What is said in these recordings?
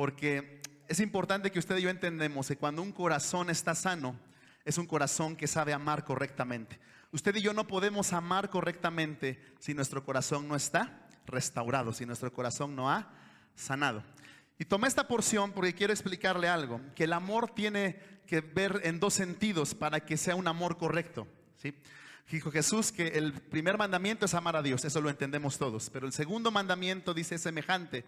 porque es importante que usted y yo entendamos que cuando un corazón está sano, es un corazón que sabe amar correctamente. Usted y yo no podemos amar correctamente si nuestro corazón no está restaurado, si nuestro corazón no ha sanado. Y tomé esta porción porque quiero explicarle algo, que el amor tiene que ver en dos sentidos para que sea un amor correcto, ¿sí? Dijo Jesús que el primer mandamiento es amar a Dios, eso lo entendemos todos, pero el segundo mandamiento dice semejante: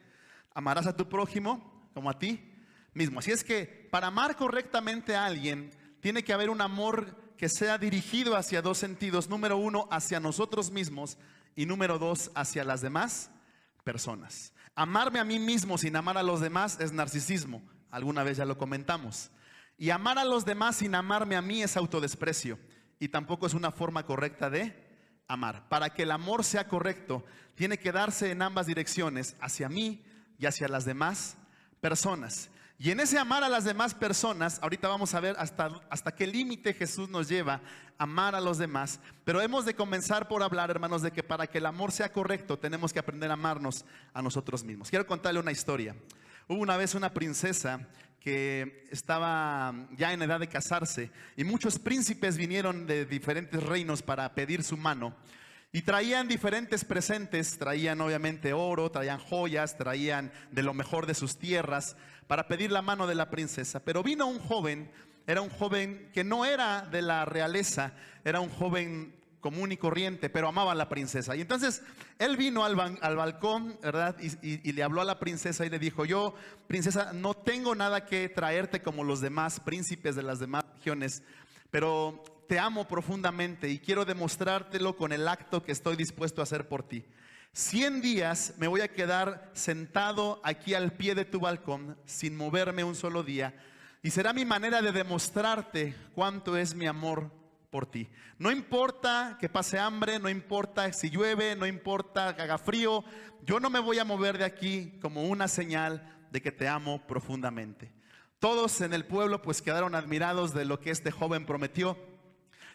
amarás a tu prójimo como a ti mismo. Así es que para amar correctamente a alguien tiene que haber un amor que sea dirigido hacia dos sentidos. Número uno, hacia nosotros mismos, y número dos, hacia las demás personas. Amarme a mí mismo sin amar a los demás es narcisismo, alguna vez ya lo comentamos. Y amar a los demás sin amarme a mí es autodesprecio, y tampoco es una forma correcta de amar. Para que el amor sea correcto, tiene que darse en ambas direcciones, hacia mí y hacia las demás personas. Y en ese amar a las demás personas, ahorita vamos a ver hasta qué límite Jesús nos lleva a amar a los demás. Pero hemos de comenzar por hablar, hermanos, de que para que el amor sea correcto, tenemos que aprender a amarnos a nosotros mismos. Quiero contarle una historia. Hubo una vez una princesa que estaba ya en edad de casarse, y muchos príncipes vinieron de diferentes reinos para pedir su mano. Y traían diferentes presentes, traían obviamente oro, traían joyas, traían de lo mejor de sus tierras para pedir la mano de la princesa. Pero vino un joven, era un joven que no era de la realeza, era un joven común y corriente, pero amaba a la princesa. Y entonces él vino al balcón, ¿verdad? Y le habló a la princesa y le dijo: yo, princesa, no tengo nada que traerte como los demás príncipes de las demás regiones, pero te amo profundamente y quiero demostrártelo con el acto que estoy dispuesto a hacer por ti. 100 días me voy a quedar sentado aquí al pie de tu balcón sin moverme un solo día, y será mi manera de demostrarte cuánto es mi amor por ti. No importa que pase hambre, no importa si llueve, no importa que haga frío, yo no me voy a mover de aquí como una señal de que te amo profundamente. Todos en el pueblo pues quedaron admirados de lo que este joven prometió,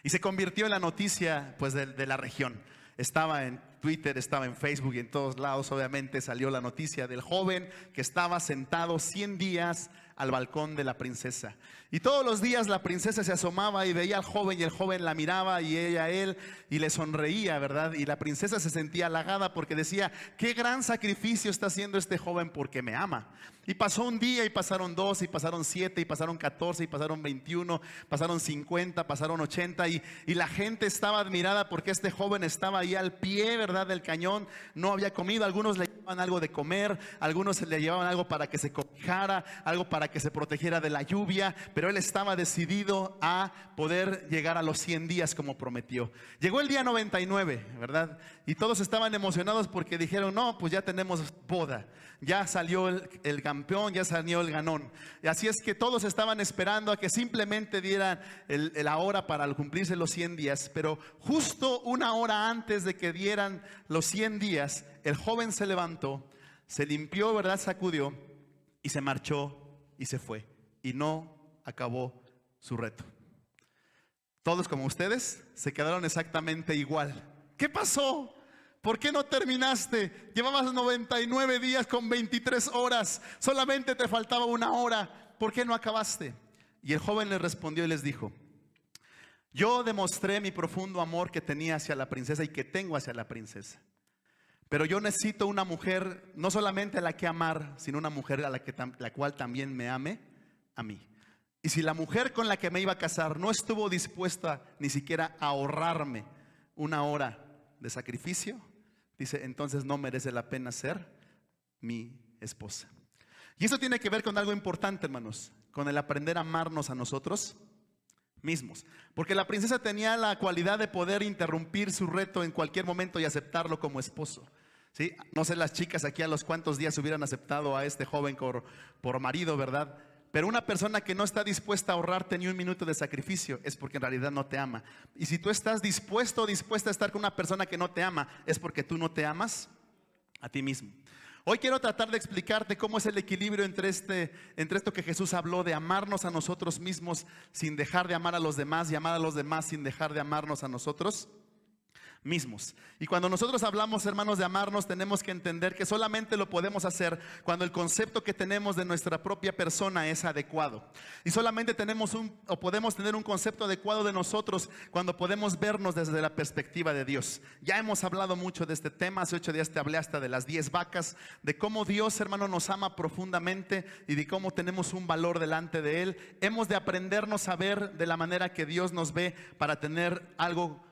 y se convirtió en la noticia pues de la región. Estaba en Twitter, estaba en Facebook y en todos lados obviamente salió la noticia del joven que estaba sentado 100 días al balcón de la princesa. Y todos los días la princesa se asomaba y veía al joven, y el joven la miraba y ella a él, y le sonreía, ¿verdad? Y la princesa se sentía halagada porque decía: qué gran sacrificio está haciendo este joven porque me ama. Y pasó un día, y pasaron 2, y pasaron 7, y pasaron 14, y pasaron 21, pasaron 50, pasaron 80, y la gente estaba admirada porque este joven estaba ahí al pie, ¿verdad?, del cañón. No había comido, algunos le llevaban algo de comer, algunos le llevaban algo para que se cobijara, algo para que se protegiera de la lluvia, pero él estaba decidido a poder llegar a los 100 días como prometió. Llegó el día 99, ¿verdad? Y todos estaban emocionados porque dijeron: no, pues ya tenemos boda, ya salió el campeón, ya salió el ganón. Y así es que todos estaban esperando a que simplemente dieran la hora para cumplirse los 100 días. Pero justo una hora antes de que dieran los 100 días, el joven se levantó, se limpió, ¿verdad?, sacudió y se marchó y se fue, y no acabó su reto. Todos, como ustedes, se quedaron exactamente igual. ¿Qué pasó? ¿Por qué no terminaste? Llevabas 99 días con 23 horas, solamente te faltaba una hora. ¿Por qué no acabaste? Y el joven les respondió y les dijo: yo demostré mi profundo amor que tenía hacia la princesa y que tengo hacia la princesa, pero yo necesito una mujer, no solamente a la que amar, sino una mujer a la cual también me ame a mí. Y si la mujer con la que me iba a casar no estuvo dispuesta ni siquiera a ahorrarme una hora de sacrificio, dice, entonces no merece la pena ser mi esposa. Y eso tiene que ver con algo importante, hermanos, con el aprender a amarnos a nosotros mismos. Porque la princesa tenía la cualidad de poder interrumpir su reto en cualquier momento y aceptarlo como esposo, ¿sí? No sé las chicas aquí a los cuántos días hubieran aceptado a este joven por marido, ¿verdad? Pero una persona que no está dispuesta a ahorrarte ni un minuto de sacrificio es porque en realidad no te ama. Y si tú estás dispuesto o dispuesta a estar con una persona que no te ama, es porque tú no te amas a ti mismo. Hoy quiero tratar de explicarte cómo es el equilibrio entre esto que Jesús habló de amarnos a nosotros mismos sin dejar de amar a los demás, y amar a los demás sin dejar de amarnos a nosotros mismos. Y cuando nosotros hablamos, hermanos, de amarnos, tenemos que entender que solamente lo podemos hacer cuando el concepto que tenemos de nuestra propia persona es adecuado. Y solamente podemos tener un concepto adecuado de nosotros cuando podemos vernos desde la perspectiva de Dios. Ya hemos hablado mucho de este tema. Hace 8 días te hablé hasta de las 10 vacas, de cómo Dios, hermano, nos ama profundamente y de cómo tenemos un valor delante de Él. Hemos de aprendernos a ver de la manera que Dios nos ve para tener algo,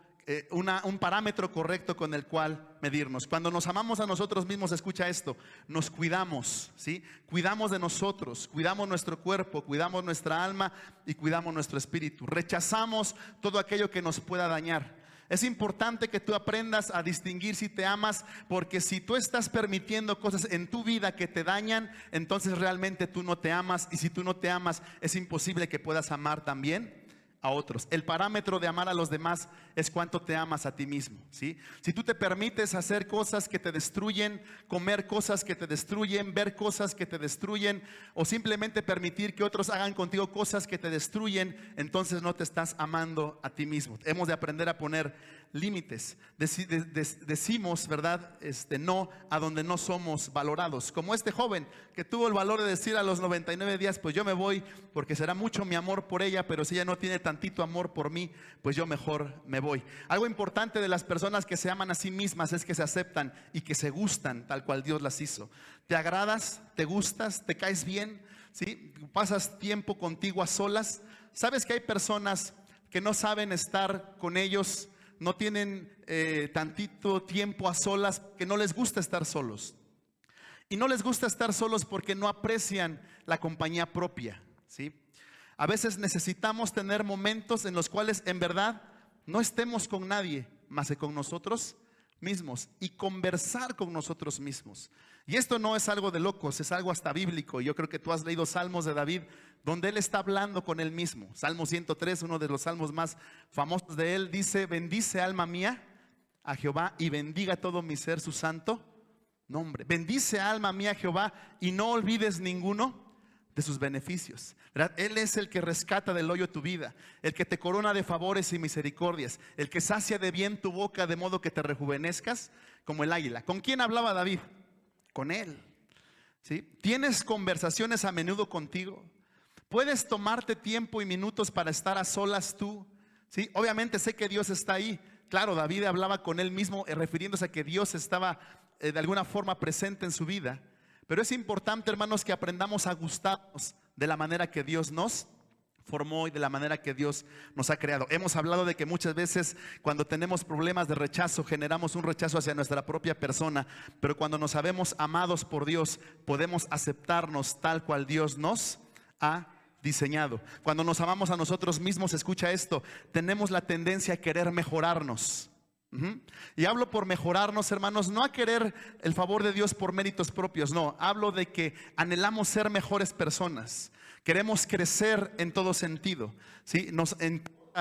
un parámetro correcto con el cual medirnos. Cuando nos amamos a nosotros mismos, escucha esto, nos cuidamos, ¿sí? Cuidamos de nosotros, cuidamos nuestro cuerpo, cuidamos nuestra alma y cuidamos nuestro espíritu. Rechazamos todo aquello que nos pueda dañar. Es importante que tú aprendas a distinguir si te amas, porque si tú estás permitiendo cosas en tu vida que te dañan, entonces realmente tú no te amas, y si tú no te amas, es imposible que puedas amar también a otros. El parámetro de amar a los demás es cuánto te amas a ti mismo, ¿sí? Si tú te permites hacer cosas que te destruyen, comer cosas que te destruyen, ver cosas que te destruyen, o simplemente permitir que otros hagan contigo cosas que te destruyen, entonces no te estás amando a ti mismo. Hemos de aprender a poner límites. Decimos, ¿verdad? No a donde no somos valorados. Como este joven que tuvo el valor de decir a los 99 días, pues yo me voy porque será mucho mi amor por ella, pero si ella no tiene tantito amor por mí, pues yo mejor me voy. Algo importante de las personas que se aman a sí mismas es que se aceptan y que se gustan tal cual Dios las hizo. Te agradas, te gustas, te caes bien, ¿sí? Pasas tiempo contigo a solas. ¿Sabes que hay personas que no saben estar con ellos? No tienen tantito tiempo a solas, que no les gusta estar solos. Y no les gusta estar solos porque no aprecian la compañía propia, ¿sí? A veces necesitamos tener momentos en los cuales en verdad no estemos con nadie más que con nosotros mismos y conversar con nosotros mismos. Y esto no es algo de locos, es algo hasta bíblico. Yo creo que tú has leído Salmos de David, donde él está hablando con él mismo. Salmo 103, uno de los salmos más famosos de él, dice: bendice alma mía a Jehová y bendiga todo mi ser su santo nombre. Bendice alma mía a Jehová y no olvides ninguno de sus beneficios, ¿verdad? Él es el que rescata del hoyo tu vida, el que te corona de favores y misericordias, el que sacia de bien tu boca de modo que te rejuvenezcas como el águila. ¿Con quién hablaba David? Con él, ¿sí? ¿Tienes conversaciones a menudo contigo? ¿Puedes tomarte tiempo y minutos para estar a solas tú? ¿Sí? Obviamente sé que Dios está ahí. Claro, David hablaba con él mismo, refiriéndose a que Dios estaba de alguna forma presente en su vida. Pero es importante, hermanos, que aprendamos a gustarnos de la manera que Dios nos formó y de la manera que Dios nos ha creado. Hemos hablado de que muchas veces cuando tenemos problemas de rechazo, generamos un rechazo hacia nuestra propia persona, pero cuando nos sabemos amados por Dios, podemos aceptarnos tal cual Dios nos ha diseñado. Cuando nos amamos a nosotros mismos, escucha esto, tenemos la tendencia a querer mejorarnos. Y hablo por mejorarnos, hermanos, no a querer el favor de Dios por méritos propios, no, hablo de que anhelamos ser mejores personas, queremos crecer en todo sentido, ¿sí?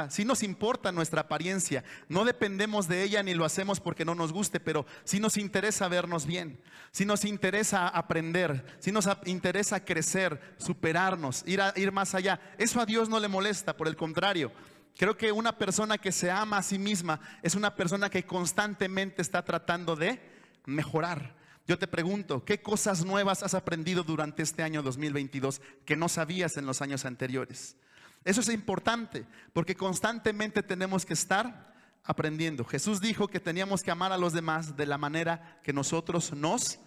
Sí nos importa nuestra apariencia, no dependemos de ella ni lo hacemos porque no nos guste, pero sí nos interesa vernos bien, sí nos interesa aprender, sí nos interesa crecer, superarnos, ir más allá. Eso a Dios no le molesta, por el contrario. Creo que una persona que se ama a sí misma es una persona que constantemente está tratando de mejorar. Yo te pregunto, ¿qué cosas nuevas has aprendido durante este año 2022 que no sabías en los años anteriores? Eso es importante porque constantemente tenemos que estar aprendiendo. Jesús dijo que teníamos que amar a los demás de la manera que nosotros nos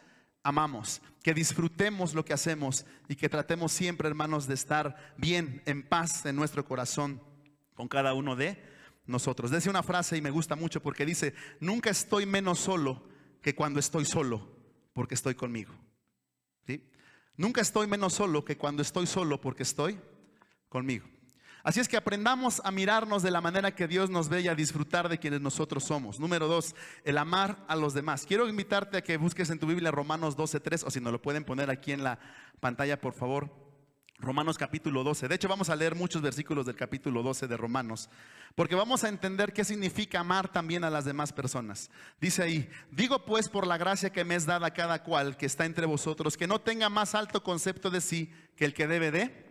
amamos, que disfrutemos lo que hacemos y que tratemos siempre, hermanos, de estar bien, en paz en nuestro corazón con cada uno de nosotros. Dice una frase y me gusta mucho porque dice: nunca estoy menos solo que cuando estoy solo, porque estoy conmigo, ¿sí? Nunca estoy menos solo que cuando estoy solo, porque estoy conmigo. Así es que aprendamos a mirarnos de la manera que Dios nos ve y a disfrutar de quienes nosotros somos. Número 2, el amar a los demás. Quiero invitarte a que busques en tu Biblia Romanos 12:3, o si no lo pueden poner aquí en la pantalla, por favor. Romanos capítulo 12. De hecho, vamos a leer muchos versículos del capítulo 12 de Romanos, porque vamos a entender qué significa amar también a las demás personas. Dice ahí: digo pues por la gracia que me es dada a cada cual que está entre vosotros, que no tenga más alto concepto de sí que el que debe de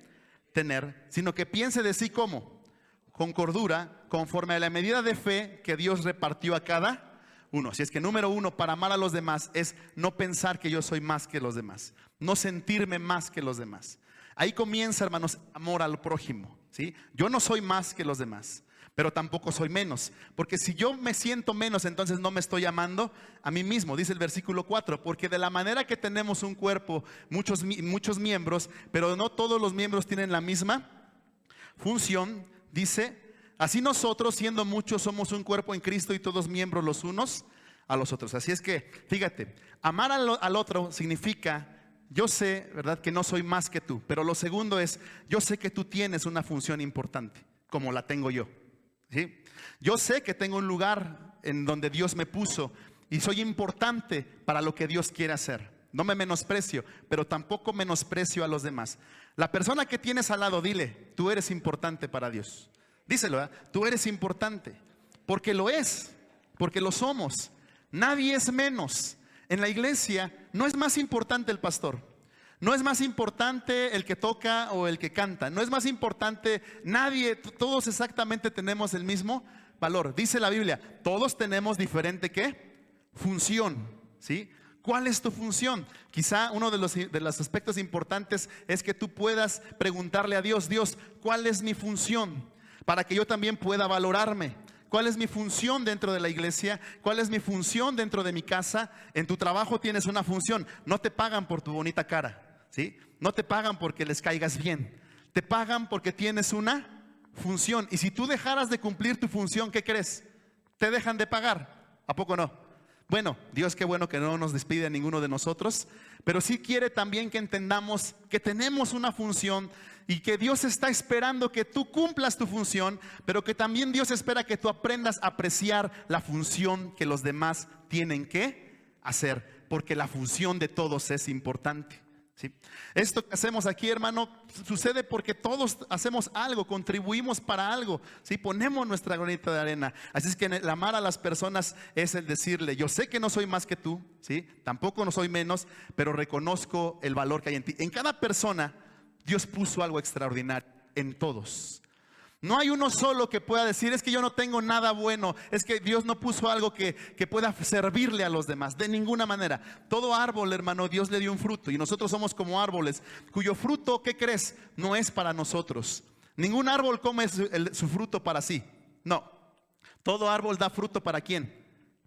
tener, sino que piense de sí como con cordura, conforme a la medida de fe que Dios repartió a cada uno. Así es que número uno, para amar a los demás es no pensar que yo soy más que los demás, no sentirme más que los demás. Ahí comienza, hermanos, amor al prójimo, ¿sí? Yo no soy más que los demás, pero tampoco soy menos, porque si yo me siento menos, entonces no me estoy amando a mí mismo. Dice el versículo 4, porque de la manera que tenemos un cuerpo, muchos miembros, pero no todos los miembros tienen la misma función, dice, así nosotros, siendo muchos, somos un cuerpo en Cristo y todos miembros los unos a los otros. Así es que, fíjate, amar al otro significa, yo sé, ¿verdad?, que no soy más que tú, pero lo segundo es, yo sé que tú tienes una función importante, como la tengo yo, ¿sí? Yo sé que tengo un lugar en donde Dios me puso y soy importante para lo que Dios quiere hacer. No me menosprecio, pero tampoco menosprecio a los demás. La persona que tienes al lado, dile, tú eres importante para Dios. Díselo, ¿eh? Tú eres importante, porque lo es, porque lo somos. Nadie es menos. En la iglesia no es más importante el pastor, no es más importante el que toca o el que canta, no es más importante nadie, todos exactamente tenemos el mismo valor. Dice la Biblia, todos tenemos diferente ¿qué? Función, ¿sí? ¿Cuál es tu función? Quizá uno de los aspectos importantes es que tú puedas preguntarle a Dios, Dios, ¿cuál es mi función? Para que yo también pueda valorarme. ¿Cuál es mi función dentro de la iglesia? ¿Cuál es mi función dentro de mi casa? En tu trabajo tienes una función. No te pagan por tu bonita cara, ¿sí? No te pagan porque les caigas bien. Te pagan porque tienes una función. Y si tú dejaras de cumplir tu función, ¿qué crees? Te dejan de pagar. ¿A poco no? Bueno, Dios, qué bueno que no nos despide a ninguno de nosotros, pero sí quiere también que entendamos que tenemos una función y que Dios está esperando que tú cumplas tu función, pero que también Dios espera que tú aprendas a apreciar la función que los demás tienen que hacer, porque la función de todos es importante. ¿Sí? Esto que hacemos aquí, hermano, sucede porque todos hacemos algo, contribuimos para algo, ¿sí? Ponemos nuestra granita de arena. Así es que el amar a las personas es el decirle, yo sé que no soy más que tú, ¿sí? Tampoco no soy menos, pero reconozco el valor que hay en ti. En cada persona Dios puso algo extraordinario, en todos. No hay uno solo que pueda decir, es que yo no tengo nada bueno, es que Dios no puso algo que pueda servirle a los demás, de ninguna manera. Todo árbol, hermano, Dios le dio un fruto y nosotros somos como árboles cuyo fruto, ¿qué crees? No es para nosotros. Ningún árbol come su fruto para sí, no. Todo árbol da fruto ¿para quién?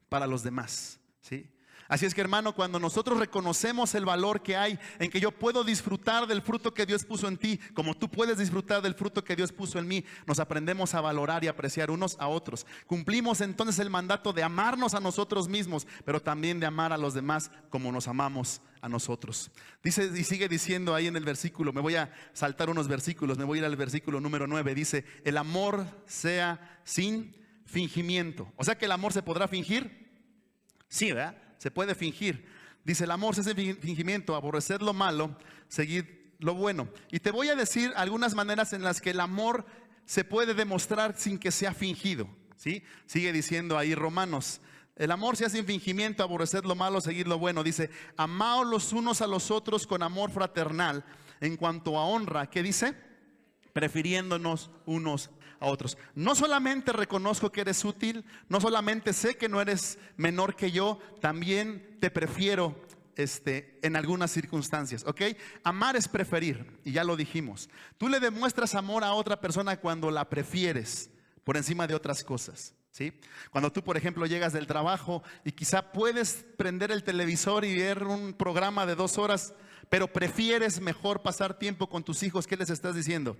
Para los demás, ¿sí? Así es que, hermano, cuando nosotros reconocemos el valor que hay en que yo puedo disfrutar del fruto que Dios puso en ti, como tú puedes disfrutar del fruto que Dios puso en mí, nos aprendemos a valorar y apreciar unos a otros. Cumplimos entonces el mandato de amarnos a nosotros mismos, pero también de amar a los demás como nos amamos a nosotros. Dice y sigue diciendo ahí en el versículo, me voy a saltar unos versículos, me voy a ir al versículo número 9, dice, el amor sea sin fingimiento. O sea que el amor se podrá fingir. Sí, ¿verdad? Se puede fingir. Dice, el amor es el fingimiento, aborrecer lo malo, seguir lo bueno. Y te voy a decir algunas maneras en las que el amor se puede demostrar sin que sea fingido, ¿sí? Sigue diciendo ahí Romanos, el amor se hace sin fingimiento, aborrecer lo malo, seguir lo bueno. Dice, amaos los unos a los otros con amor fraternal. En cuanto a honra, ¿qué dice? Prefiriéndonos unos a otros. No solamente reconozco que eres útil, no solamente sé que no eres menor que yo, también te prefiero en algunas circunstancias, ¿ok? Amar es preferir, y ya lo dijimos. Tú le demuestras amor a otra persona cuando la prefieres por encima de otras cosas, ¿sí? Cuando tú, por ejemplo, llegas del trabajo y quizá puedes prender el televisor y ver un programa de 2 horas, pero prefieres mejor pasar tiempo con tus hijos, ¿qué les estás diciendo?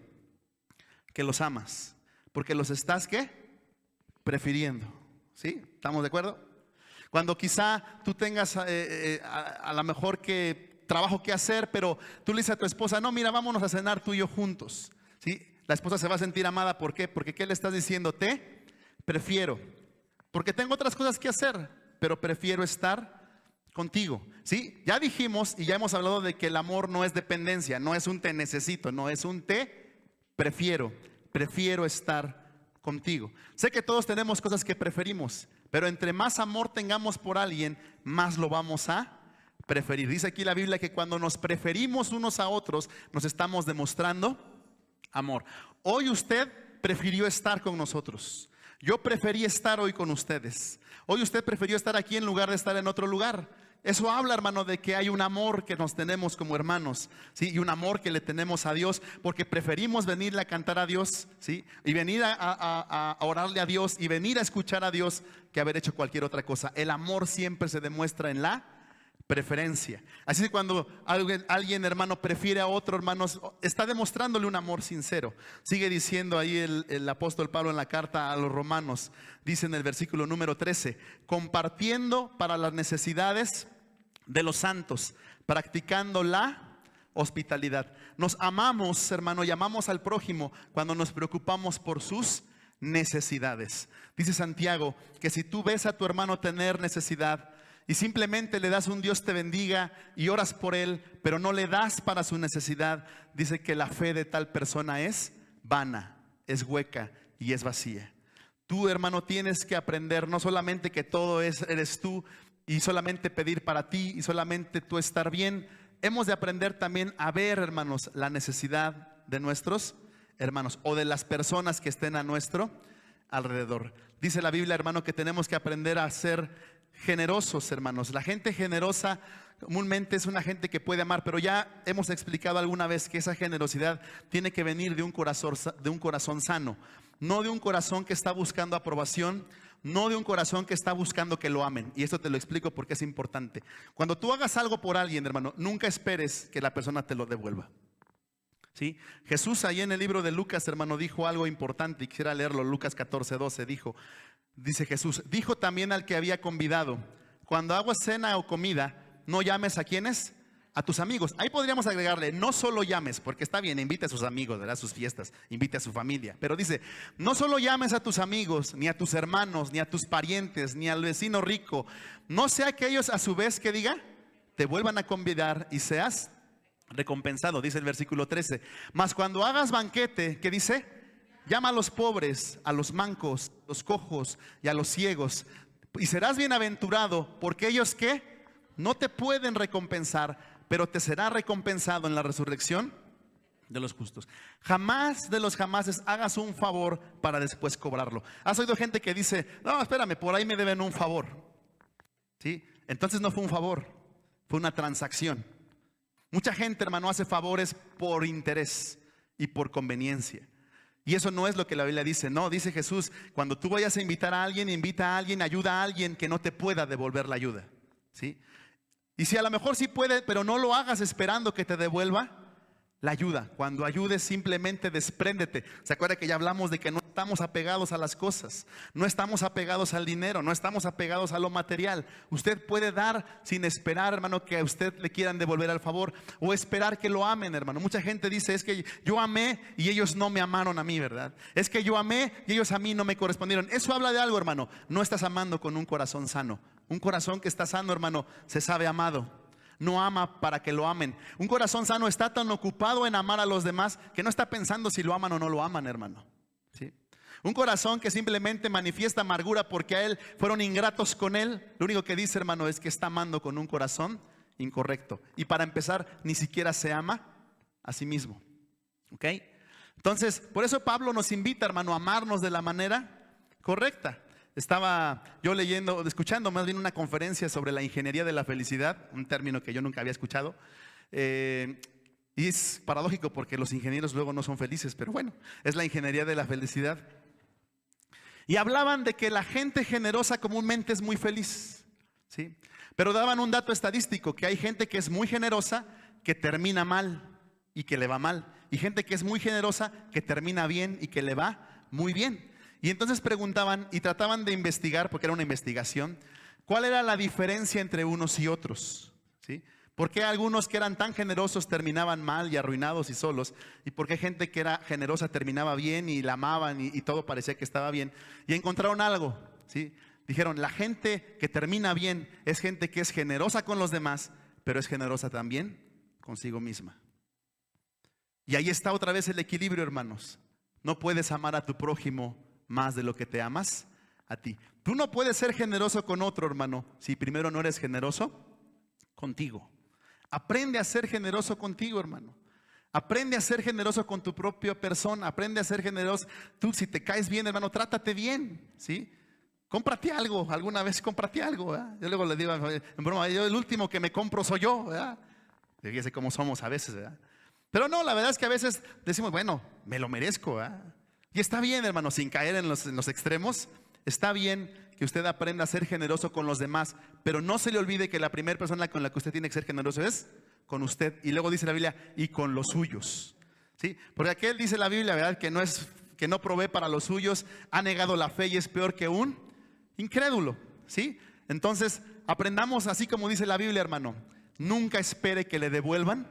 Que los amas. Porque los estás, ¿qué? Prefiriendo, ¿sí? ¿Estamos de acuerdo? Cuando quizá tú tengas a lo mejor que trabajo que hacer, pero tú le dices a tu esposa, no, mira, vámonos a cenar tú y yo juntos, ¿sí? La esposa se va a sentir amada, ¿por qué? Porque ¿qué le estás diciendo? Te prefiero, porque tengo otras cosas que hacer, pero prefiero estar contigo, ¿sí? Ya dijimos y ya hemos hablado de que el amor no es dependencia, no es un te necesito, no es un te prefiero. Prefiero estar contigo. Sé que todos tenemos cosas que preferimos, pero entre más amor tengamos por alguien, más lo vamos a preferir. Dice aquí la Biblia que cuando nos preferimos unos a otros, nos estamos demostrando amor. Hoy usted prefirió estar con nosotros. Yo preferí estar hoy con ustedes. Hoy usted prefirió estar aquí en lugar de estar en otro lugar. Eso habla, hermano, de que hay un amor que nos tenemos como hermanos, ¿sí? Y un amor que le tenemos a Dios, porque preferimos venirle a cantar a Dios, ¿sí? Y venir a orarle a Dios y venir a escuchar a Dios que haber hecho cualquier otra cosa. El amor siempre se demuestra en la preferencia. Así que cuando alguien, hermano, prefiere a otro, hermanos, está demostrándole un amor sincero. Sigue diciendo ahí el apóstol Pablo en la carta a los Romanos, dice en el versículo número 13, compartiendo para las necesidades de los santos, practicando la hospitalidad. Nos amamos, hermano, y amamos al prójimo cuando nos preocupamos por sus necesidades. Dice Santiago que si tú ves a tu hermano tener necesidad y simplemente le das un Dios te bendiga y oras por él, pero no le das para su necesidad, dice que la fe de tal persona es vana, es hueca y es vacía. Tú, hermano, tienes que aprender no solamente que todo eres tú y solamente pedir para ti y solamente tú estar bien. Hemos de aprender también a ver, hermanos, la necesidad de nuestros hermanos o de las personas que estén a nuestro alrededor. Dice la Biblia, hermano, que tenemos que aprender a ser generosos, hermanos. La gente generosa comúnmente es una gente que puede amar, pero ya hemos explicado alguna vez que esa generosidad tiene que venir de un corazón sano, no de un corazón que está buscando aprobación, no de un corazón que está buscando que lo amen. Y esto te lo explico porque es importante. Cuando tú hagas algo por alguien, hermano, nunca esperes que la persona te lo devuelva. ¿Sí? Jesús ahí en el libro de Lucas, hermano, dijo algo importante y quisiera leerlo. Lucas 14:12 dice Jesús, dijo también al que había convidado, cuando hagas cena o comida, no llames a quienes, a tus amigos. Ahí podríamos agregarle, no solo llames, porque está bien, invite a sus amigos, ¿verdad? A sus fiestas, invite a su familia. Pero dice, no solo llames a tus amigos, ni a tus hermanos, ni a tus parientes, ni al vecino rico. No sea que ellos a su vez, que diga, te vuelvan a convidar y seas recompensado, dice el versículo 13. Mas cuando hagas banquete, ¿qué dice? Llama a los pobres, a los mancos, a los cojos y a los ciegos, y serás bienaventurado, porque ellos ¿qué? No te pueden recompensar, pero te será recompensado en la resurrección de los justos. Jamás de los jamases hagas un favor para después cobrarlo. ¿Has oído gente que dice, no, espérame, por ahí me deben un favor? ¿Sí? Entonces no fue un favor, fue una transacción. Mucha gente, hermano, hace favores por interés y por conveniencia. Y eso no es lo que la Biblia dice. No, dice Jesús, cuando tú vayas a invitar a alguien, invita a alguien, ayuda a alguien que no te pueda devolver la ayuda, ¿sí? Y si a lo mejor sí puede, pero no lo hagas esperando que te devuelva la ayuda. Cuando ayudes, simplemente despréndete. ¿Se acuerda que ya hablamos de que no estamos apegados a las cosas? No estamos apegados al dinero, no estamos apegados a lo material. Usted puede dar sin esperar, hermano, que a usted le quieran devolver el favor, o esperar que lo amen, hermano. Mucha gente dice, es que yo amé y ellos no me amaron a mí, ¿verdad? Es que yo amé y ellos a mí no me correspondieron. Eso habla de algo, hermano. No estás amando con un corazón sano. Un corazón que está sano, hermano, se sabe amado. No ama para que lo amen. Un corazón sano está tan ocupado en amar a los demás que no está pensando si lo aman o no lo aman, hermano. ¿Sí? Un corazón que simplemente manifiesta amargura porque a él fueron ingratos con él, lo único que dice, hermano, es que está amando con un corazón incorrecto. Y para empezar, ni siquiera se ama a sí mismo. ¿Ok? Entonces, por eso Pablo nos invita, hermano, a amarnos de la manera correcta. Estaba yo escuchando más bien una conferencia sobre la ingeniería de la felicidad, un término que yo nunca había escuchado. Y es paradójico porque los ingenieros luego no son felices, pero bueno, es la ingeniería de la felicidad. Y hablaban de que la gente generosa comúnmente es muy feliz, ¿sí? Pero daban un dato estadístico, que hay gente que es muy generosa que termina mal y que le va mal. Y gente que es muy generosa que termina bien y que le va muy bien. Y entonces preguntaban y trataban de investigar, porque era una investigación, cuál era la diferencia entre unos y otros, ¿sí? ¿Por qué algunos que eran tan generosos terminaban mal y arruinados y solos? ¿Y por qué gente que era generosa terminaba bien y la amaban y todo parecía que estaba bien? Y encontraron algo, ¿sí? Dijeron, la gente que termina bien es gente que es generosa con los demás, pero es generosa también consigo misma. Y ahí está otra vez el equilibrio, hermanos. No puedes amar a tu prójimo más de lo que te amas a ti. Tú no puedes ser generoso con otro, hermano, si primero no eres generoso contigo. Aprende a ser generoso contigo, hermano. Aprende a ser generoso con tu propia persona. Aprende a ser generoso. Tú, si te caes bien, hermano, trátate bien, ¿sí? Cómprate algo. Alguna vez cómprate algo, ¿verdad? Yo luego le digo en broma, yo el último que me compro soy yo, ¿verdad? Fíjese cómo somos a veces, ¿verdad? Pero no, la verdad es que a veces decimos, bueno, me lo merezco, ¿verdad? Y está bien, hermano, sin caer en los extremos. Está bien que usted aprenda a ser generoso con los demás, pero no se le olvide que la primera persona con la que usted tiene que ser generoso es con usted. Y luego dice la Biblia, y con los suyos, ¿sí? Porque aquel, dice la Biblia, ¿verdad?, que no provee para los suyos, ha negado la fe y es peor que un incrédulo, ¿sí? Entonces, aprendamos así como dice la Biblia, hermano. Nunca espere que le devuelvan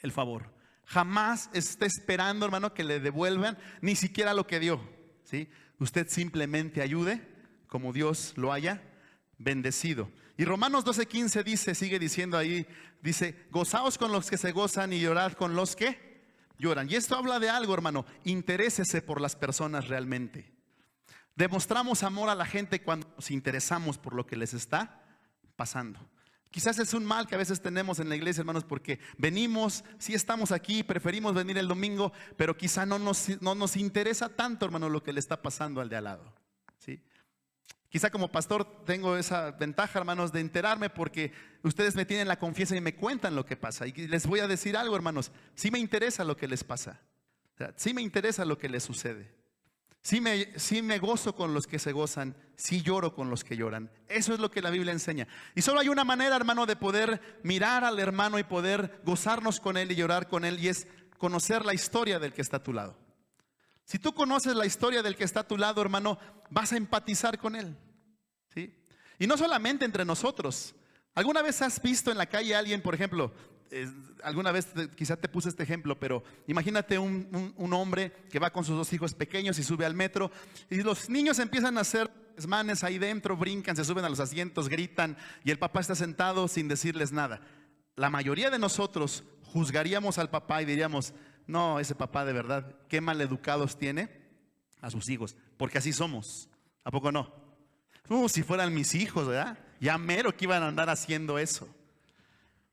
el favor. Jamás esté esperando, hermano, que le devuelvan ni siquiera lo que dio, ¿sí? Usted simplemente ayude como Dios lo haya bendecido. Y Romanos 12:15 dice, sigue diciendo ahí, dice, gozaos con los que se gozan y llorad con los que lloran. Y esto habla de algo, hermano, interésese por las personas realmente. Demostramos amor a la gente cuando nos interesamos por lo que les está pasando. Quizás es un mal que a veces tenemos en la iglesia, hermanos, porque venimos, sí estamos aquí, preferimos venir el domingo, pero quizá no nos interesa tanto, hermano, lo que le está pasando al de al lado, ¿sí? Quizá como pastor tengo esa ventaja, hermanos, de enterarme porque ustedes me tienen la confianza y me cuentan lo que pasa. Y les voy a decir algo, hermanos, sí me interesa lo que les pasa, o sea, sí me interesa lo que les sucede. Sí me gozo con los que se gozan, sí lloro con los que lloran. Eso es lo que la Biblia enseña. Y solo hay una manera, hermano, de poder mirar al hermano y poder gozarnos con él y llorar con él, y es conocer la historia del que está a tu lado. Si tú conoces la historia del que está a tu lado, hermano, vas a empatizar con él, ¿sí? Y no solamente entre nosotros. ¿Alguna vez has visto en la calle a alguien, por ejemplo, alguna vez quizá te puse este ejemplo, pero imagínate un hombre que va con sus dos hijos pequeños y sube al metro y los niños empiezan a hacer desmanes ahí dentro, brincan, se suben a los asientos, gritan y el papá está sentado sin decirles nada? La mayoría de nosotros juzgaríamos al papá y diríamos, no, ese papá de verdad, qué maleducados tiene a sus hijos, porque así somos. ¿A poco no? Si fueran mis hijos, ¿verdad? Ya mero que iban a andar haciendo eso.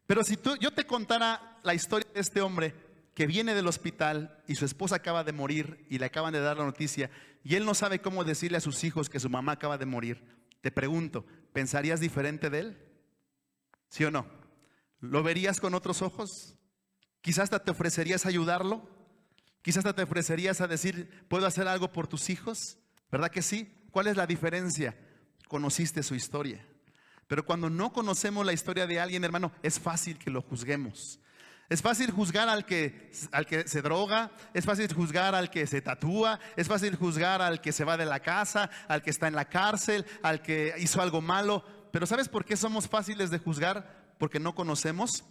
Pero si yo te contara la historia de este hombre que viene del hospital y su esposa acaba de morir y le acaban de dar la noticia y él no sabe cómo decirle a sus hijos que su mamá acaba de morir, te pregunto, ¿pensarías diferente de él? ¿Sí o no? ¿Lo verías con otros ojos? Quizás hasta te ofrecerías a ayudarlo. Quizás hasta te ofrecerías a decir, ¿puedo hacer algo por tus hijos? ¿Verdad que sí? ¿Cuál es la diferencia? Conociste su historia. Pero cuando no conocemos la historia de alguien, hermano, es fácil que lo juzguemos. Es fácil juzgar al que se droga, es fácil juzgar al que se tatúa, es fácil juzgar al que se va de la casa, al que está en la cárcel, al que hizo algo malo. Pero ¿sabes por qué somos fáciles de juzgar? Porque no conocemos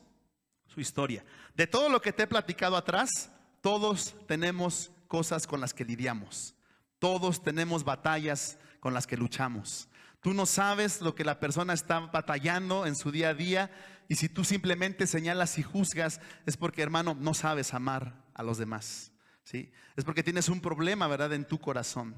su historia. De todo lo que te he platicado atrás, todos tenemos cosas con las que lidiamos. Todos tenemos batallas con las que luchamos. Tú no sabes lo que la persona está batallando en su día a día, y si tú simplemente señalas y juzgas, es porque, hermano, no sabes amar a los demás, ¿sí? Es porque tienes un problema, ¿verdad?, en tu corazón.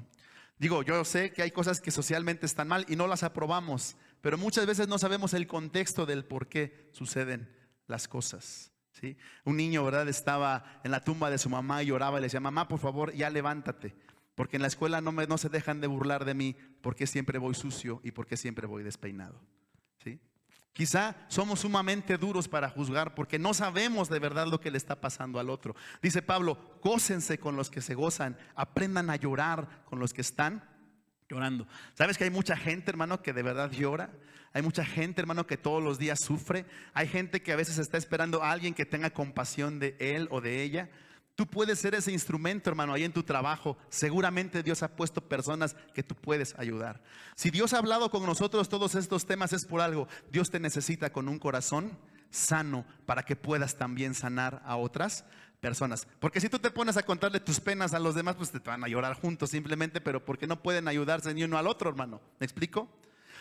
Digo, yo sé que hay cosas que socialmente están mal y no las aprobamos, pero muchas veces no sabemos el contexto del por qué suceden las cosas, ¿sí? Un niño, ¿verdad?, estaba en la tumba de su mamá y lloraba y le decía, mamá, por favor, ya levántate. Porque en la escuela no se dejan de burlar de mí porque siempre voy sucio y porque siempre voy despeinado, ¿sí? Quizá somos sumamente duros para juzgar porque no sabemos de verdad lo que le está pasando al otro. Dice Pablo, gócense con los que se gozan, aprendan a llorar con los que están llorando. ¿Sabes que hay mucha gente, hermano, que de verdad llora? Hay mucha gente, hermano, que todos los días sufre. Hay gente que a veces está esperando a alguien que tenga compasión de él o de ella. Tú puedes ser ese instrumento, hermano, ahí en tu trabajo. Seguramente Dios ha puesto personas que tú puedes ayudar. Si Dios ha hablado con nosotros todos estos temas es por algo. Dios te necesita con un corazón sano para que puedas también sanar a otras personas. Porque si tú te pones a contarle tus penas a los demás, pues te van a llorar juntos simplemente, pero porque no pueden ayudarse ni uno al otro, hermano. ¿Me explico?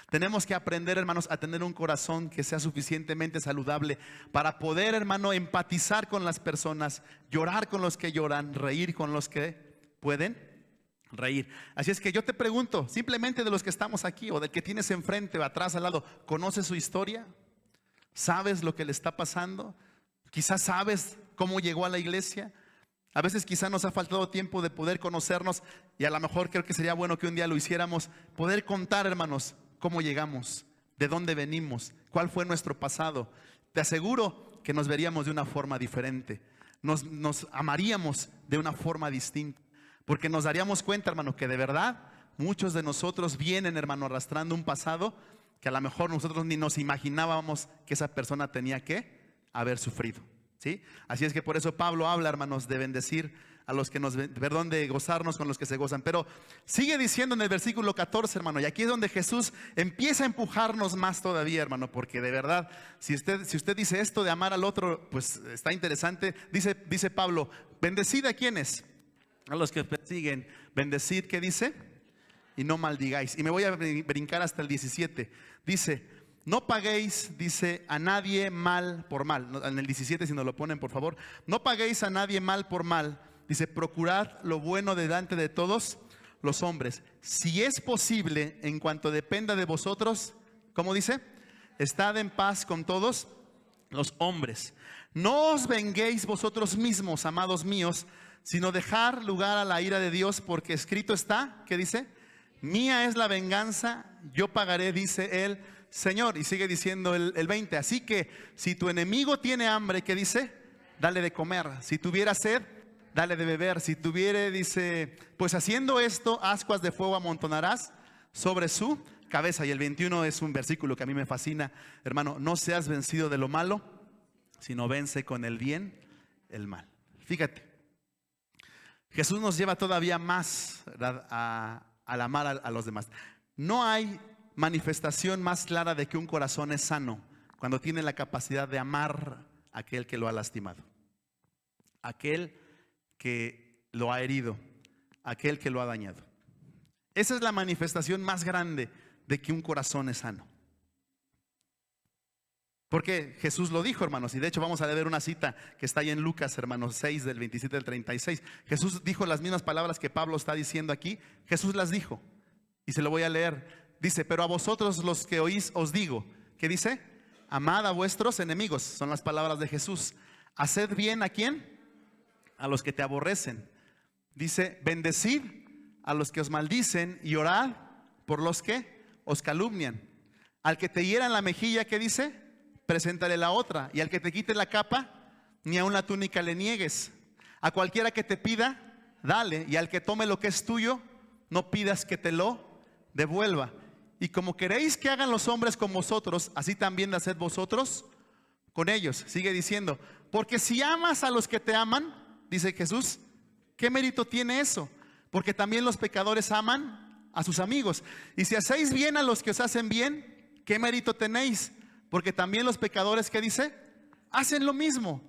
Tenemos que aprender, hermanos, a tener un corazón que sea suficientemente saludable para poder, hermano, empatizar con las personas, llorar con los que lloran, reír con los que pueden reír. Así es que yo te pregunto, simplemente de los que estamos aquí o del que tienes enfrente o atrás, al lado, ¿conoces su historia? ¿Sabes lo que le está pasando? Quizás sabes cómo llegó a la iglesia. A veces quizá nos ha faltado tiempo de poder conocernos y a lo mejor creo que sería bueno que un día lo hiciéramos, poder contar, hermanos, cómo llegamos, de dónde venimos, cuál fue nuestro pasado. Te aseguro que nos veríamos de una forma diferente, nos amaríamos de una forma distinta, porque nos daríamos cuenta, hermano, que de verdad muchos de nosotros vienen, hermano, arrastrando un pasado que a lo mejor nosotros ni nos imaginábamos que esa persona tenía que haber sufrido. ¿Sí? Así es que por eso Pablo habla, hermanos, de bendecir a los que nos, perdón, de gozarnos con los que se gozan. Pero sigue diciendo en el versículo 14, hermano, y aquí es donde Jesús empieza a empujarnos más todavía, hermano, porque de verdad, si usted dice esto de amar al otro, pues está interesante. Dice Pablo, bendecid a quienes, a los que persiguen, bendecid, ¿qué dice? Y no maldigáis. Y me voy a brincar hasta el 17. Dice, no paguéis, dice, a nadie mal por mal. En el 17, si nos lo ponen, por favor. No paguéis a nadie mal por mal. Dice, procurad lo bueno delante de todos los hombres. Si es posible, en cuanto dependa de vosotros, ¿cómo dice? Estad en paz con todos los hombres. No os venguéis vosotros mismos, amados míos, sino dejar lugar a la ira de Dios, porque escrito está, ¿qué dice? Mía es la venganza, yo pagaré, dice él, Señor. Y sigue diciendo el 20, así que si tu enemigo tiene hambre, ¿qué dice? Dale de comer. Si tuviera sed, dale de beber. Si tuviere, dice, pues haciendo esto, ascuas de fuego amontonarás sobre su cabeza. Y el 21 es un versículo que a mí me fascina, hermano. No seas vencido de lo malo, sino vence con el bien el mal. Fíjate, Jesús nos lleva todavía más, ¿verdad?, al amar a los demás. No hay manifestación más clara de que un corazón es sano cuando tiene la capacidad de amar a aquel que lo ha lastimado, aquel que lo ha herido, aquel que lo ha dañado. Esa es la manifestación más grande de que un corazón es sano. Porque Jesús lo dijo, hermanos, y de hecho vamos a leer una cita que está ahí en Lucas, hermanos, 6 del 27 al 36. Jesús dijo las mismas palabras que Pablo está diciendo aquí. Jesús las dijo y se lo voy a leer. Dice, pero a vosotros los que oís os digo, ¿qué dice? Amad a vuestros enemigos, son las palabras de Jesús. Haced bien, ¿a quién? A los que te aborrecen. Dice, bendecid a los que os maldicen y orad por los que os calumnian. Al que te hiera en la mejilla, ¿qué dice? Preséntale la otra. Y al que te quite la capa, ni aun la túnica le niegues. A cualquiera que te pida, dale. Y al que tome lo que es tuyo, no pidas que te lo devuelva. Y como queréis que hagan los hombres con vosotros, así también haced vosotros con ellos. Sigue diciendo, porque si amas a los que te aman, dice Jesús, ¿qué mérito tiene eso? Porque también los pecadores aman a sus amigos. Y si hacéis bien a los que os hacen bien, ¿qué mérito tenéis? Porque también los pecadores, ¿qué dice? Hacen lo mismo.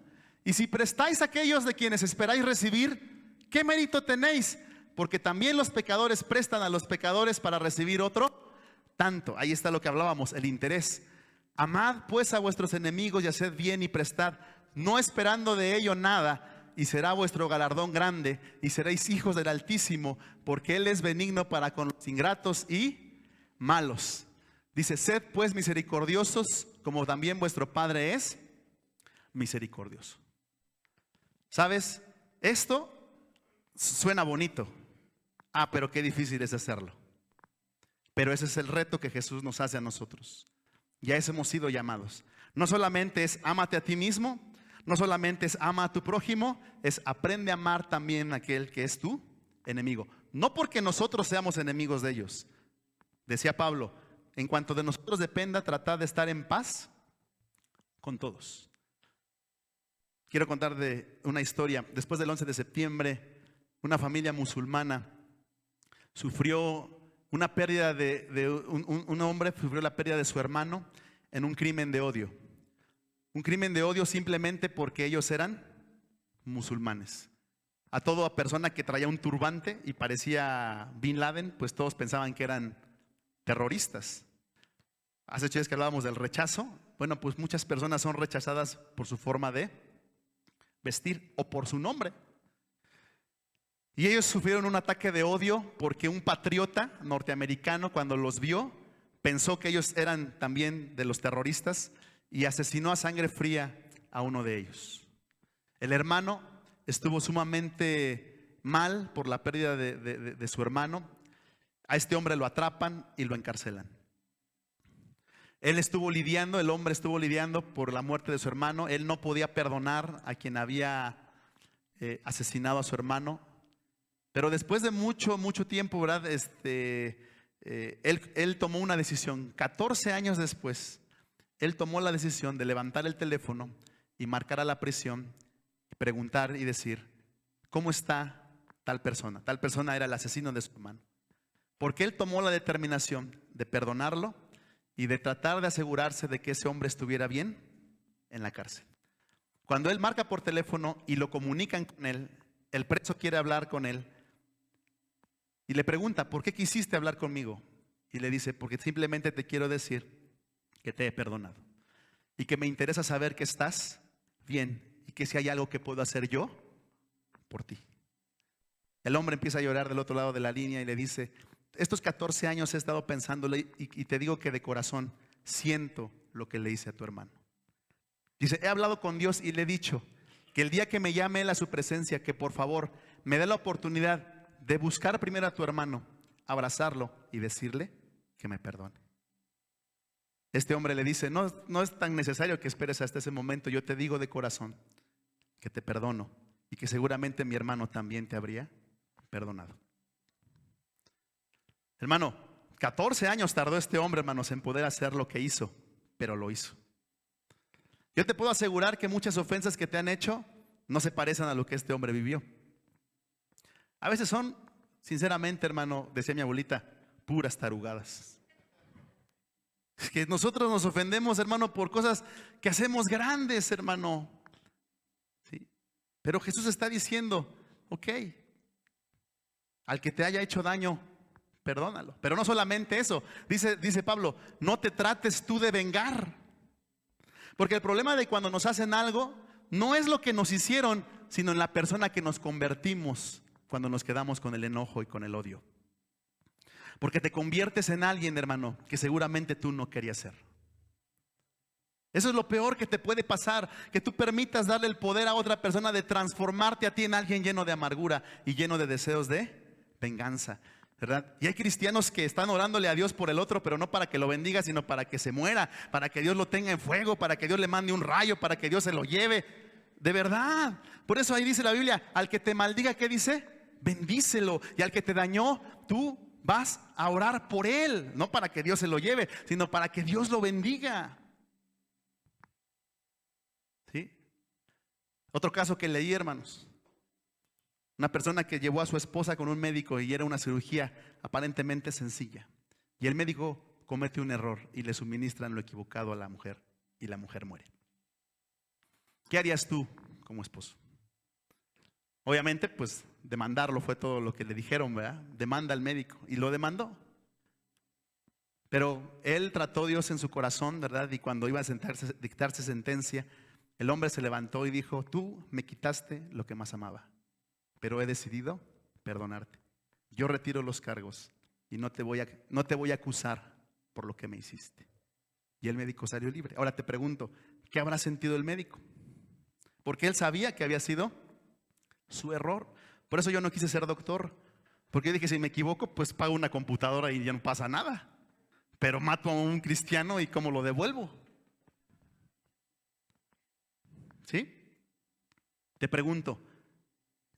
Y si prestáis a aquellos de quienes esperáis recibir, ¿qué mérito tenéis? Porque también los pecadores prestan a los pecadores para recibir otro tanto. Ahí está lo que hablábamos, el interés. Amad pues a vuestros enemigos y haced bien y prestad, no esperando de ello nada, y será vuestro galardón grande, y seréis hijos del Altísimo, porque Él es benigno para con los ingratos y malos. Dice, sed pues misericordiosos, como también vuestro Padre es misericordioso. ¿Sabes? Esto suena bonito. Pero qué difícil es hacerlo. Pero ese es el reto que Jesús nos hace a nosotros. Ya hemos sido llamados. No solamente es ámate a ti mismo, no solamente es ama a tu prójimo, es aprende a amar también a aquel que es tu enemigo. No porque nosotros seamos enemigos de ellos. Decía Pablo, en cuanto de nosotros dependa, tratad de estar en paz con todos. Quiero contar de una historia. Después del 11 de septiembre, una familia musulmana sufrió una pérdida un hombre sufrió la pérdida de su hermano en un crimen de odio. Un crimen de odio simplemente porque ellos eran musulmanes. A toda persona que traía un turbante y parecía Bin Laden, pues todos pensaban que eran terroristas. Hace 8 días que hablábamos del rechazo. Bueno, pues muchas personas son rechazadas por su forma de vestir o por su nombre. Y ellos sufrieron un ataque de odio porque un patriota norteamericano, cuando los vio, pensó que ellos eran también de los terroristas y asesinó a sangre fría a uno de ellos. El hermano estuvo sumamente mal por la pérdida de su hermano. A este hombre lo atrapan y lo encarcelan. El hombre estuvo lidiando por la muerte de su hermano. Él no podía perdonar a quien había asesinado a su hermano. Pero después de mucho tiempo, ¿verdad? Él tomó una decisión. 14 años después, él tomó la decisión de levantar el teléfono y marcar a la prisión, y preguntar y decir: ¿cómo está tal persona? Tal persona era el asesino de su hermano. Porque él tomó la determinación de perdonarlo y de tratar de asegurarse de que ese hombre estuviera bien en la cárcel. Cuando él marca por teléfono y lo comunican con él, el preso quiere hablar con él y le pregunta: ¿por qué quisiste hablar conmigo? Y le dice: porque simplemente te quiero decir que te he perdonado y que me interesa saber que estás bien y que si hay algo que puedo hacer yo por ti. El hombre empieza a llorar del otro lado de la línea y le dice: estos 14 años he estado pensándole y te digo que de corazón siento lo que le hice a tu hermano. Dice: he hablado con Dios y le he dicho que el día que me llame Él a su presencia, que por favor me dé la oportunidad de buscar primero a tu hermano, abrazarlo y decirle que me perdone. Este hombre le dice: no es tan necesario que esperes hasta ese momento. Yo te digo de corazón que te perdono y que seguramente mi hermano también te habría perdonado. Hermano, 14 años tardó este hombre, hermanos, en poder hacer lo que hizo, pero lo hizo. Yo te puedo asegurar que muchas ofensas que te han hecho no se parecen a lo que este hombre vivió. A veces son, sinceramente, hermano, decía mi abuelita, puras tarugadas. Es que nosotros nos ofendemos, hermano, por cosas que hacemos grandes, hermano. ¿Sí? Pero Jesús está diciendo: ok, al que te haya hecho daño, perdónalo. Pero no solamente eso, dice Pablo: no te trates tú de vengar. Porque el problema de cuando nos hacen algo no es lo que nos hicieron, sino en la persona que nos convertimos cuando nos quedamos con el enojo y con el odio. Porque te conviertes en alguien, hermano, que seguramente tú no querías ser. Eso es lo peor que te puede pasar, que tú permitas darle el poder a otra persona de transformarte a ti en alguien lleno de amargura y lleno de deseos de venganza, ¿verdad? Y hay cristianos que están orándole a Dios por el otro, pero no para que lo bendiga, sino para que se muera, para que Dios lo tenga en fuego, para que Dios le mande un rayo, para que Dios se lo lleve. De verdad. Por eso ahí dice la Biblia: al que te maldiga, ¿qué dice? Bendícelo. Y al que te dañó, tú vas a orar por él, no para que Dios se lo lleve, sino para que Dios lo bendiga. ¿Sí? Otro caso que leí, hermanos: una persona que llevó a su esposa con un médico y era una cirugía aparentemente sencilla. Y el médico comete un error y le suministran lo equivocado a la mujer y la mujer muere. ¿Qué harías tú como esposo? Obviamente, pues demandarlo fue todo lo que le dijeron, ¿verdad? Demanda al médico y lo demandó. Pero él trató a Dios en su corazón, ¿verdad? Y cuando iba a dictarse sentencia, el hombre se levantó y dijo: tú me quitaste lo que más amaba, pero he decidido perdonarte. Yo retiro los cargos y no te voy a acusar por lo que me hiciste. Y el médico salió libre. Ahora te pregunto, ¿qué habrá sentido el médico? Porque él sabía que había sido su error. Por eso yo no quise ser doctor, porque yo dije: si me equivoco, pues pago una computadora y ya no pasa nada. Pero mato a un cristiano y ¿cómo lo devuelvo? ¿Sí? Te pregunto,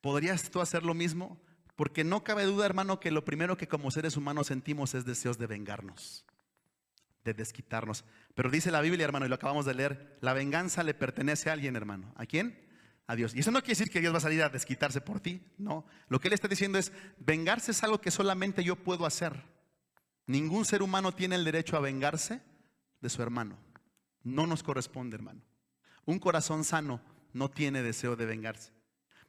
¿podrías tú hacer lo mismo? Porque no cabe duda, hermano, que lo primero que como seres humanos sentimos es deseos de vengarnos, de desquitarnos. Pero dice la Biblia, hermano, y lo acabamos de leer: la venganza le pertenece a alguien, hermano. ¿A quién? A Dios. Y eso no quiere decir que Dios va a salir a desquitarse por ti. No, lo que Él está diciendo es: vengarse es algo que solamente yo puedo hacer. Ningún ser humano tiene el derecho a vengarse de su hermano. No nos corresponde, hermano. Un corazón sano no tiene deseo de vengarse.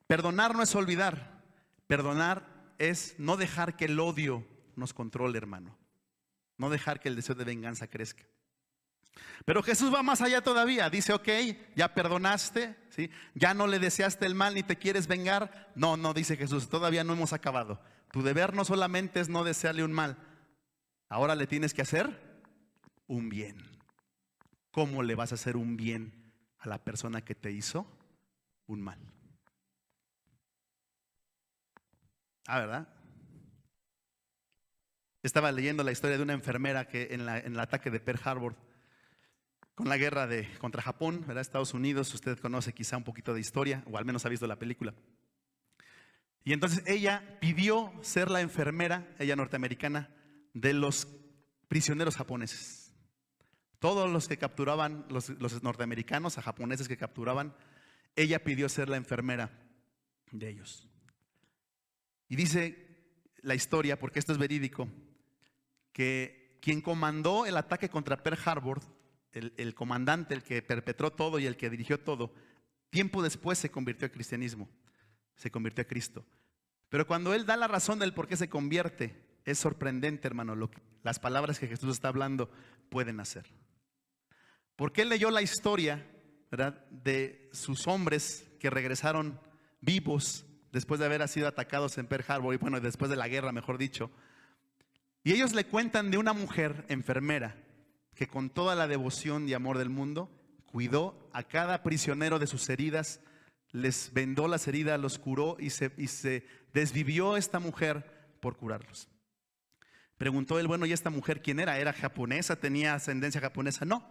Perdonar no es olvidar. Perdonar es no dejar que el odio nos controle, hermano. No dejar que el deseo de venganza crezca. Pero Jesús va más allá todavía. Dice: ok, ya perdonaste, ¿sí? Ya no le deseaste el mal ni te quieres vengar. No, dice Jesús, todavía no hemos acabado. Tu deber no solamente es no desearle un mal, ahora le tienes que hacer un bien. ¿Cómo le vas a hacer un bien a la persona que te hizo un mal. ¿Verdad? Estaba leyendo la historia de una enfermera que en el ataque de Pearl Harbor, con la guerra contra Japón, ¿verdad? Estados Unidos, usted conoce quizá un poquito de historia, o al menos ha visto la película. Y entonces ella pidió ser la enfermera, ella norteamericana, de los prisioneros japoneses. Todos los que capturaban, los norteamericanos, a japoneses que capturaban, ella pidió ser la enfermera de ellos. Y dice la historia, porque esto es verídico, que quien comandó el ataque contra Pearl Harbor, el comandante, el que perpetró todo y el que dirigió todo, tiempo después se convirtió al cristianismo, se convirtió a Cristo. Pero cuando él da la razón del por qué se convierte, es sorprendente, hermano, las palabras que Jesús está hablando pueden hacer. Porque él leyó la historia, ¿verdad?, de sus hombres que regresaron vivos después de haber sido atacados en Pearl Harbor, y bueno, después de la guerra, mejor dicho. Y ellos le cuentan de una mujer enfermera que con toda la devoción y amor del mundo cuidó a cada prisionero de sus heridas, les vendó las heridas, los curó y se desvivió esta mujer por curarlos. Preguntó él, bueno, ¿y esta mujer quién era? ¿Era japonesa? ¿Tenía ascendencia japonesa? No,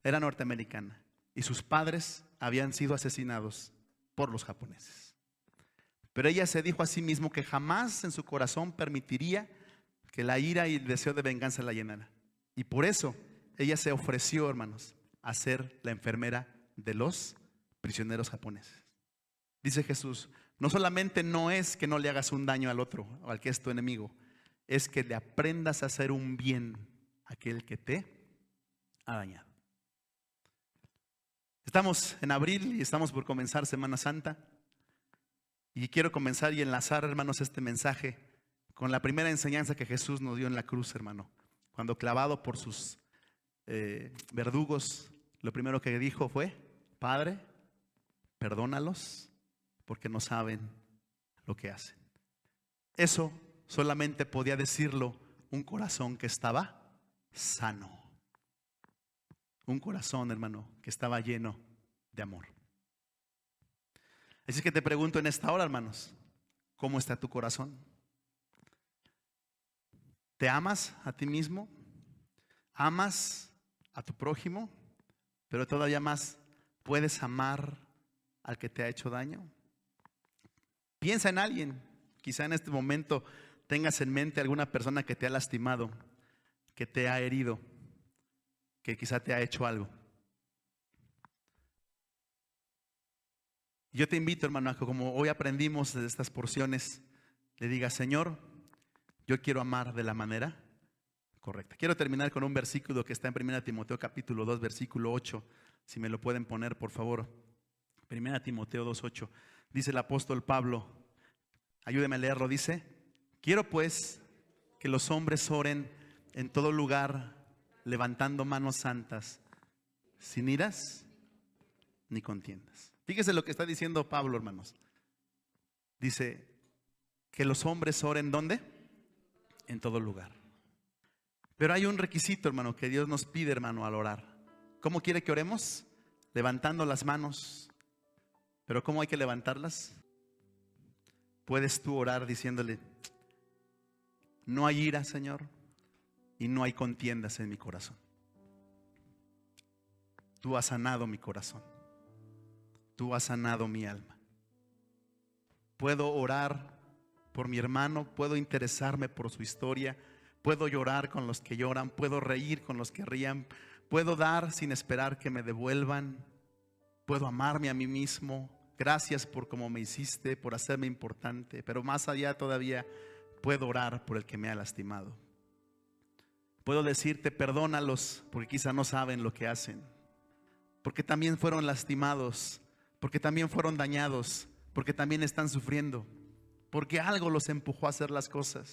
era norteamericana. Y sus padres habían sido asesinados por los japoneses. Pero ella se dijo a sí misma que jamás en su corazón permitiría que la ira y el deseo de venganza la llenara. Y por eso ella se ofreció, hermanos, a ser la enfermera de los prisioneros japoneses. Dice Jesús, no solamente no es que no le hagas un daño al otro o al que es tu enemigo, es que le aprendas a hacer un bien a aquel que te ha dañado. Estamos en abril y estamos por comenzar Semana Santa. Y quiero comenzar y enlazar, hermanos, este mensaje con la primera enseñanza que Jesús nos dio en la cruz, hermano. Cuando clavado por sus verdugos, lo primero que dijo fue, Padre, perdónalos porque no saben lo que hacen. Eso solamente podía decirlo un corazón que estaba sano. Un corazón, hermano, que estaba lleno de amor. Así que te pregunto en esta hora, hermanos, ¿cómo está tu corazón? ¿Te amas a ti mismo? ¿Amas a tu prójimo? Pero todavía más, ¿puedes amar al que te ha hecho daño? Piensa en alguien. Quizá en este momento tengas en mente alguna persona que te ha lastimado, que te ha herido, que quizá te ha hecho algo. Yo te invito, hermano, a que como hoy aprendimos de estas porciones, le digas, Señor, yo quiero amar de la manera correcta. Quiero terminar con un versículo que está en 1 Timoteo capítulo 2, versículo 8. Si me lo pueden poner, por favor. 1 Timoteo 2:8. Dice el apóstol Pablo, ayúdeme a leerlo, dice, quiero pues que los hombres oren en todo lugar, levantando manos santas, sin iras ni contiendas. Fíjese lo que está diciendo Pablo, hermanos. Dice que los hombres oren, ¿dónde? En todo lugar. Pero hay un requisito, hermano, que Dios nos pide, hermano, al orar. ¿Cómo quiere que oremos? Levantando las manos. ¿Pero cómo hay que levantarlas? Puedes tú orar diciéndole, no hay ira, Señor, y no hay contiendas en mi corazón. Tú has sanado mi corazón. Tú has sanado mi alma. Puedo orar por mi hermano, puedo interesarme por su historia, puedo llorar con los que lloran, puedo reír con los que rían, puedo dar sin esperar que me devuelvan, puedo amarme a mí mismo. Gracias por cómo me hiciste, por hacerme importante, pero más allá todavía puedo orar por el que me ha lastimado. Puedo decirte, perdónalos porque quizá no saben lo que hacen, porque también fueron lastimados, porque también fueron dañados, porque también están sufriendo, porque algo los empujó a hacer las cosas.